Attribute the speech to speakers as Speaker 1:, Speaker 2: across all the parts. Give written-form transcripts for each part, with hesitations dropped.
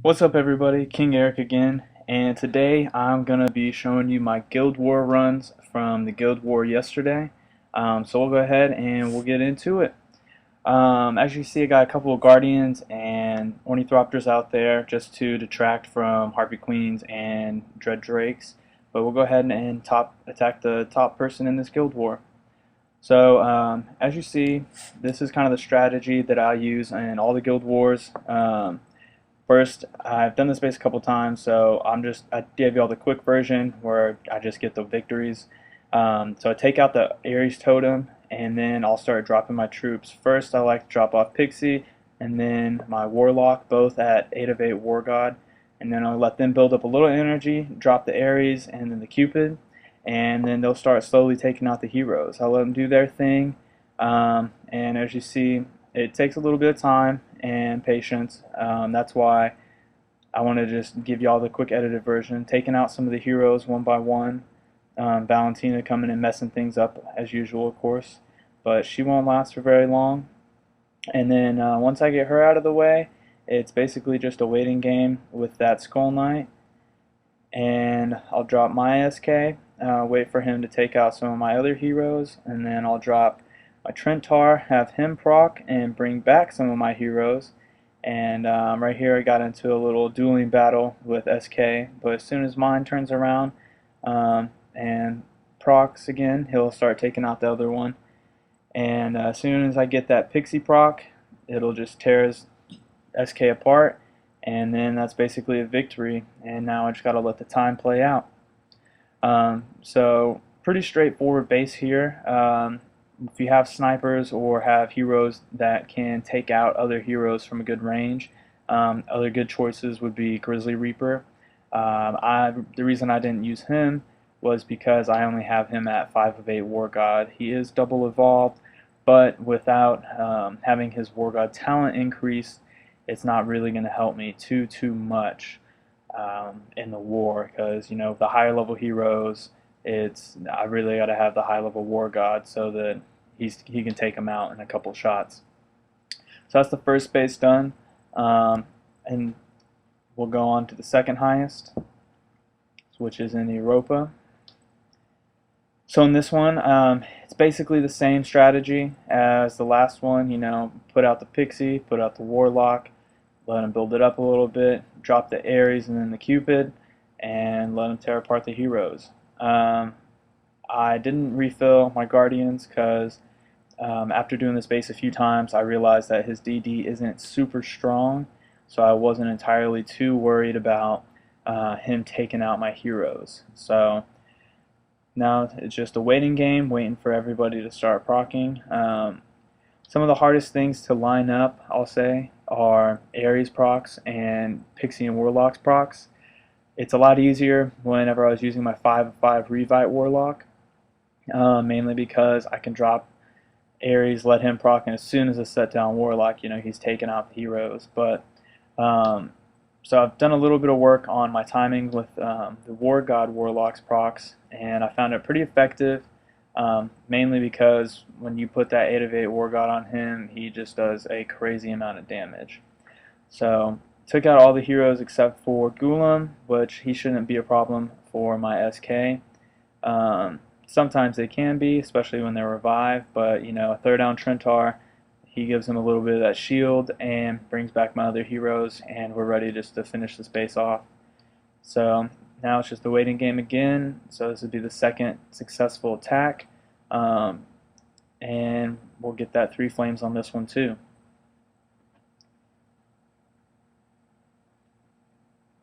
Speaker 1: What's up everybody, King Eric again, and today I'm going to be showing you my Guild War runs from the Guild War yesterday. So we'll go ahead and we'll get into it. As you see, I got a couple of Guardians and Ornithopters out there just to detract from Harpy Queens and Dread Drakes, but we'll go ahead and attack the top person in this Guild War. So as you see, this is kind of the strategy that I use in all the Guild Wars. First, I've done this base a couple times, so I gave you all the quick version where I just get the victories. So I take out the Ares totem, and then I'll start dropping my troops. First, I like to drop off Pixie, and then my Warlock, both at 8 of 8 War God, and then I'll let them build up a little energy, drop the Ares, and then the Cupid, and then they'll start slowly taking out the heroes. I'll let them do their thing, and as you see, it takes a little bit of time and patience. That's why I want to just give you all the quick edited version, taking out some of the heroes one by one. Valentina coming and messing things up as usual, of course, but she won't last for very long. And then once I get her out of the way, it's basically just a waiting game with that Skull Knight. And I'll drop my SK, wait for him to take out some of my other heroes, and then I'll drop my Trentar, have him proc, and bring back some of my heroes. And right here I got into a little dueling battle with SK, but as soon as mine turns around and procs again, he'll start taking out the other one. And as soon as I get that Pixie proc, it'll just tear his SK apart, and then that's basically a victory. And now I just got to let the time play out. So pretty straightforward base here. If you have snipers or have heroes that can take out other heroes from a good range, other good choices would be Grizzly Reaper. The reason I didn't use him was because I only have him at 5 of 8 War God. He is double evolved, but without having his War God talent increased, it's not really going to help me too much in the war, because the higher level heroes, I really got to have the high level War God so that he can take them out in a couple shots. So that's the first base done, and we'll go on to the second highest, which is in Europa. So in this one, it's basically the same strategy as the last one. Put out the Pixie, put out the Warlock, let him build it up a little bit, drop the Ares and then the Cupid, and let him tear apart the heroes. I didn't refill my Guardians because after doing this base a few times, I realized that his DD isn't super strong, so I wasn't entirely too worried about him taking out my heroes. So now it's just a waiting game, waiting for everybody to start proccing. Some of the hardest things to line up, I'll say, are Ares procs and Pixie and Warlock's procs. It's a lot easier whenever I was using my 5 of 5 Revite Warlock, mainly because I can drop Ares, let him proc, and as soon as I set down Warlock, he's taking out the heroes. But so I've done a little bit of work on my timing with the War God Warlock's procs, and I found it pretty effective, mainly because when you put that 8 of 8 War God on him, he just does a crazy amount of damage. So took out all the heroes except for Gulam, which he shouldn't be a problem for my SK. Sometimes they can be, especially when they're revived, but a third down Trentar, he gives him a little bit of that shield and brings back my other heroes, and we're ready just to finish this base off. So now it's just a waiting game again. So this would be the second successful attack, and we'll get that 3 flames on this one too.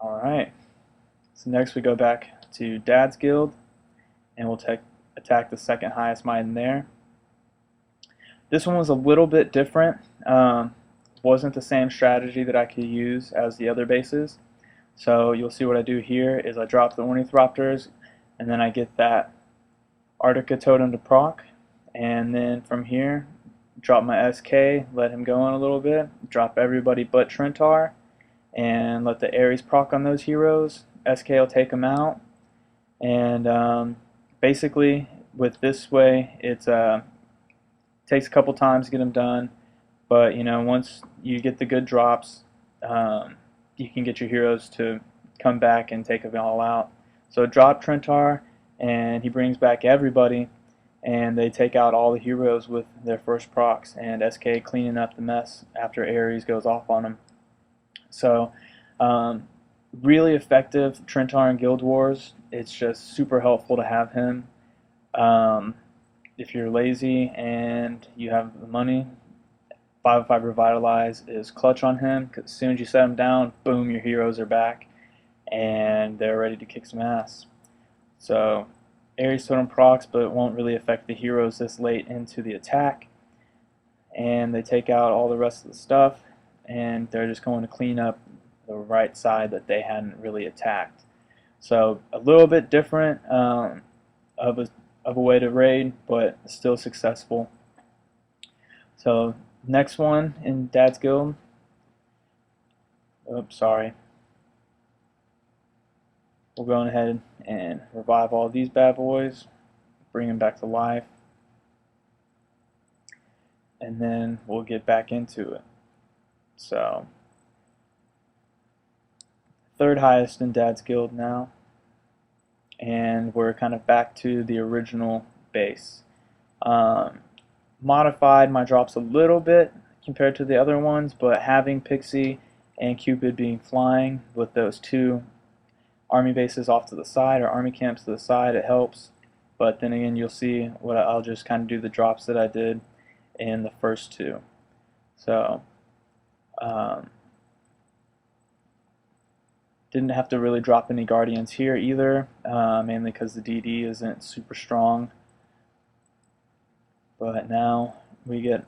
Speaker 1: Alright, so next we go back to Dad's Guild, and we'll attack the second highest mine there. This one was a little bit different. Wasn't the same strategy that I could use as the other bases. So you'll see what I do here is I drop the Ornithopters, and then I get that Arctica Totem to proc, and then from here drop my SK, let him go in a little bit, drop everybody but Trentar, and let the Ares proc on those heroes. SK will take them out, and basically with this way it takes a couple times to get them done, but once you get the good drops, you can get your heroes to come back and take them all out. So drop Trentar, and he brings back everybody, and they take out all the heroes with their first procs, and SK cleaning up the mess after Ares goes off on him. So really effective Trentar in Guild Wars. It's just super helpful to have him. If you're lazy and you have the money, 505 Revitalize is clutch on him, because as soon as you set him down, boom, your heroes are back and they're ready to kick some ass. So Ares Totem procs, but it won't really affect the heroes this late into the attack, and they take out all the rest of the stuff, and they're just going to clean up the right side that they hadn't really attacked. So a little bit different of a way to raid, but still successful. So next one in Dad's Guild. Oops, sorry. We'll go ahead and revive all these bad boys, bring them back to life, and then we'll get back into it. So, third highest in Dad's Guild now, and we're kind of back to the original base. Modified my drops a little bit compared to the other ones, but having Pixie and Cupid being flying with those two army bases off to the side, or army camps to the side, it helps. But then again, you'll see what I'll just kind of do the drops that I did in the first two. So didn't have to really drop any Guardians here either, mainly because the DD isn't super strong. But now we get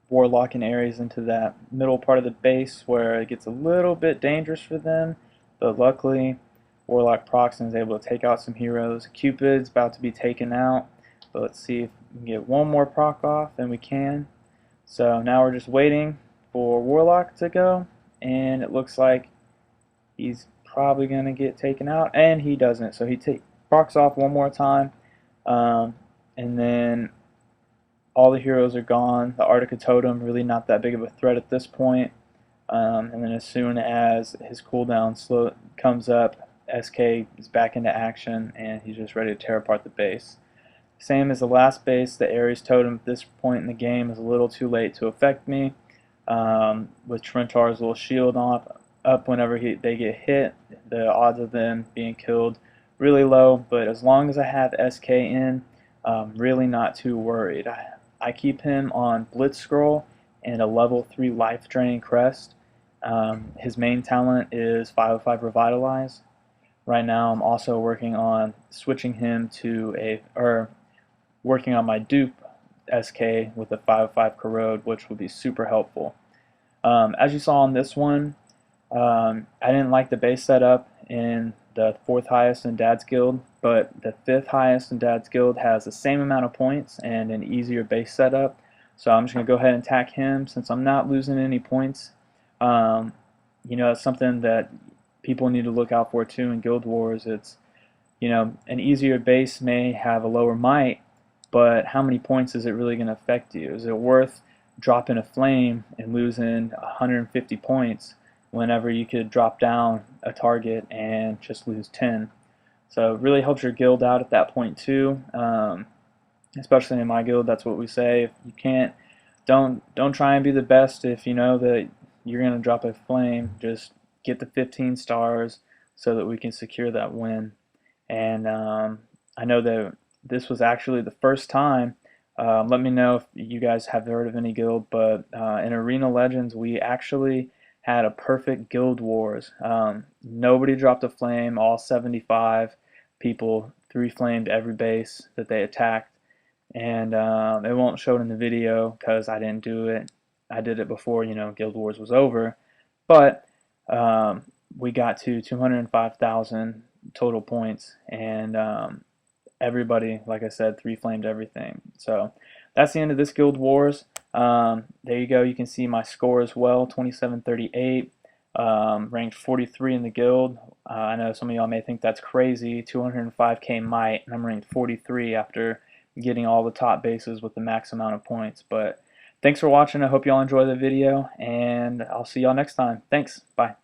Speaker 1: Warlock and Ares into that middle part of the base where it gets a little bit dangerous for them, but luckily Warlock Proxen is able to take out some heroes. Cupid's about to be taken out, but let's see if we can get one more proc off, and we can. So now we're just waiting for Warlock to go, and it looks like he's probably going to get taken out, and he doesn't. So he procs off one more time, and then all the heroes are gone. The Arctica Totem really not that big of a threat at this point. And then as soon as his cooldown comes up, SK is back into action, and he's just ready to tear apart the base. Same as the last base, the Ares Totem at this point in the game is a little too late to affect me. With Trentar's little shield up whenever they get hit, the odds of them being killed really low, but as long as I have SK in, really not too worried. I keep him on Blitz Scroll and a level 3 life drain crest. His main talent is 505 Revitalize. Right now I'm also working on switching him to working on my dupe SK with a 505 Corrode, which would be super helpful. As you saw on this one, I didn't like the base setup in the 4th highest in Dad's Guild, but the 5th highest in Dad's Guild has the same amount of points and an easier base setup. So I'm just going to go ahead and attack him since I'm not losing any points. You know, it's something that people need to look out for too in Guild Wars. It's, you know, an easier base may have a lower might, but how many points is it really going to affect you? Is it worth dropping a flame and losing 150 points whenever you could drop down a target and just lose 10? So it really helps your guild out at that point too. Especially in my guild, that's what we say. If you can't, don't try and be the best if you know that you're going to drop a flame. Just get the 15 stars so that we can secure that win. And I know that this was actually the first time. Let me know if you guys have heard of any guild, but in Arena Legends we actually had a perfect Guild Wars. Nobody dropped a flame. All 75 people 3-flamed every base that they attacked, and it won't show it in the video because I didn't do it. I did it before, you know, Guild Wars was over, but we got to 205,000 total points, and everybody, like I said, 3-flamed everything. So that's the end of this Guild Wars. There you go. You can see my score as well, 2738, ranked 43 in the guild. I know some of y'all may think that's crazy, 205k might, and I'm ranked 43 after getting all the top bases with the max amount of points. But thanks for watching. I hope y'all enjoy the video, and I'll see y'all next time. Thanks. Bye.